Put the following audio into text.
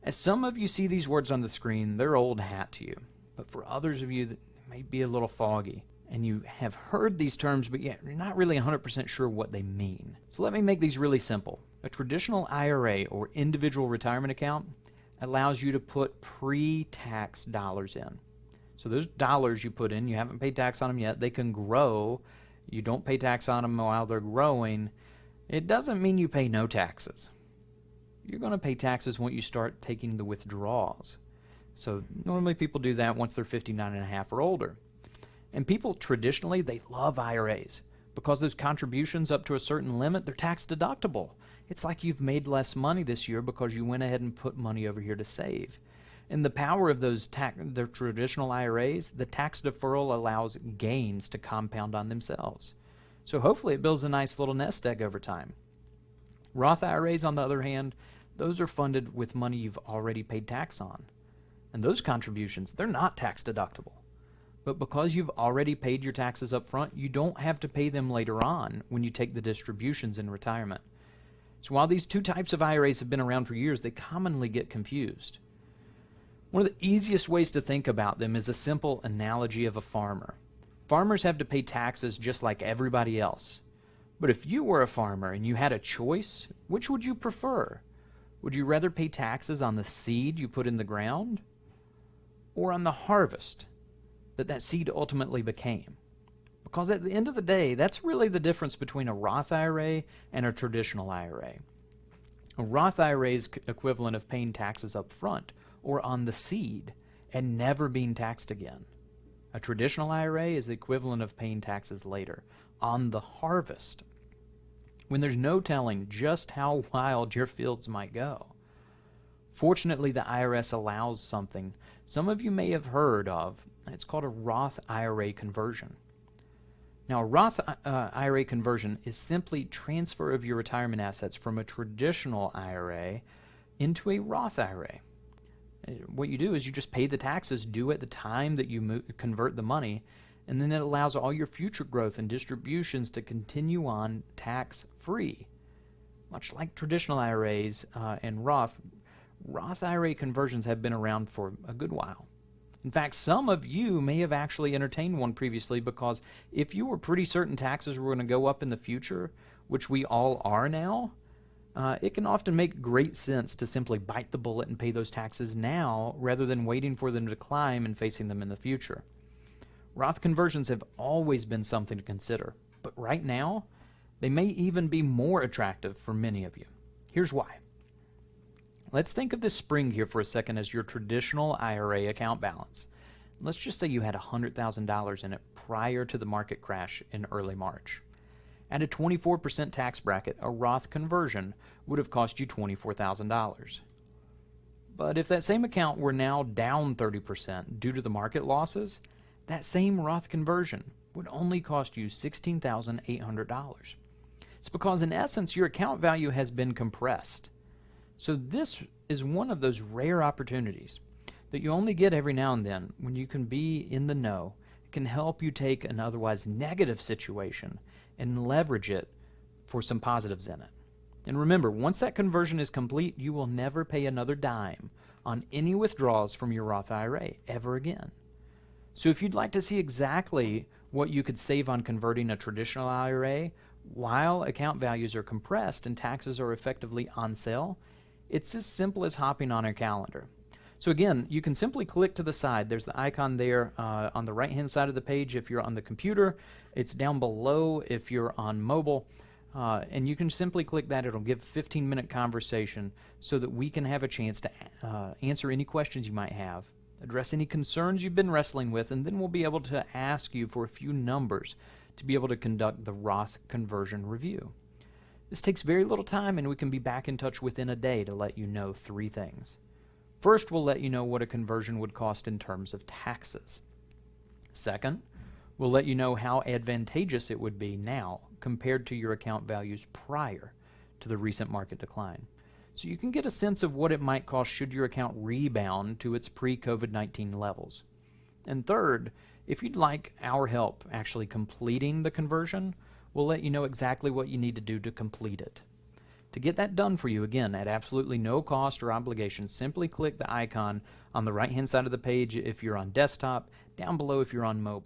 As some of you see these words on the screen, they're old hat to you. But for others of you, that may be a little foggy. And you have heard these terms, but yet you're not really 100% sure what they mean. So let me make these really simple. A traditional IRA, or individual retirement account, allows you to put pre-tax dollars in. So those dollars you put in, you haven't paid tax on them yet, they can grow. You don't pay tax on them while they're growing. It doesn't mean you pay no taxes. You're going to pay taxes when you start taking the withdrawals. So normally people do that once they're 59 and a half or older. And people traditionally, they love IRAs because those contributions up to a certain limit, they're tax deductible. It's like you've made less money this year because you went ahead and put money over here to save. And the power of those the traditional IRAs, the tax deferral allows gains to compound on themselves. So hopefully it builds a nice little nest egg over time. Roth IRAs, on the other hand, those are funded with money you've already paid tax on. And those contributions, they're not tax deductible. But because you've already paid your taxes up front, you don't have to pay them later on when you take the distributions in retirement. So while these two types of IRAs have been around for years, they commonly get confused. One of the easiest ways to think about them is a simple analogy of a farmer. Farmers have to pay taxes just like everybody else. But if you were a farmer and you had a choice, which would you prefer? Would you rather pay taxes on the seed you put in the ground or on the harvest that seed ultimately became? Because at the end of the day, that's really the difference between a Roth IRA and a traditional IRA. A Roth IRA is equivalent of paying taxes up front or on the seed and never being taxed again. A traditional IRA is the equivalent of paying taxes later on the harvest, when there's no telling just how wild your fields might go. Fortunately, the IRS allows something some of you may have heard of. It's called a Roth IRA conversion. Now, a Roth IRA conversion is simply transfer of your retirement assets from a traditional IRA into a Roth IRA. What you do is you just pay the taxes due at the time that you convert the money, and then it allows all your future growth and distributions to continue on tax-free. Much like traditional IRAs and Roth IRA conversions have been around for a good while. In fact, some of you may have actually entertained one previously, because if you were pretty certain taxes were going to go up in the future, which we all are now, it can often make great sense to simply bite the bullet and pay those taxes now rather than waiting for them to climb and facing them in the future. Roth conversions have always been something to consider, but right now, they may even be more attractive for many of you. Here's why. Let's think of this spring here for a second as your traditional IRA account balance. Let's just say you had $100,000 in it prior to the market crash in early March. At a 24% tax bracket, a Roth conversion would have cost you $24,000. But if that same account were now down 30% due to the market losses, that same Roth conversion would only cost you $16,800. It's because, in essence, your account value has been compressed. So this is one of those rare opportunities that you only get every now and then when you can be in the know. It can help you take an otherwise negative situation and leverage it for some positives in it. And remember, once that conversion is complete, you will never pay another dime on any withdrawals from your Roth IRA ever again. So if you'd like to see exactly what you could save on converting a traditional IRA while account values are compressed and taxes are effectively on sale, it's as simple as hopping on our calendar. So again, you can simply click to the side. There's the icon there on the right-hand side of the page if you're on the computer. It's down below if you're on mobile. And you can simply click that. It'll give a 15-minute conversation so that we can have a chance to answer any questions you might have, address any concerns you've been wrestling with, and then we'll be able to ask you for a few numbers to be able to conduct the Roth conversion review. This takes very little time, and we can be back in touch within a day to let you know 3 things. First, we'll let you know what a conversion would cost in terms of taxes. Second, we'll let you know how advantageous it would be now compared to your account values prior to the recent market decline, so you can get a sense of what it might cost should your account rebound to its pre-COVID-19 levels. And third, if you'd like our help actually completing the conversion, we'll let you know exactly what you need to do to complete it. To get that done for you, again, at absolutely no cost or obligation, simply click the icon on the right-hand side of the page if you're on desktop, down below if you're on mobile.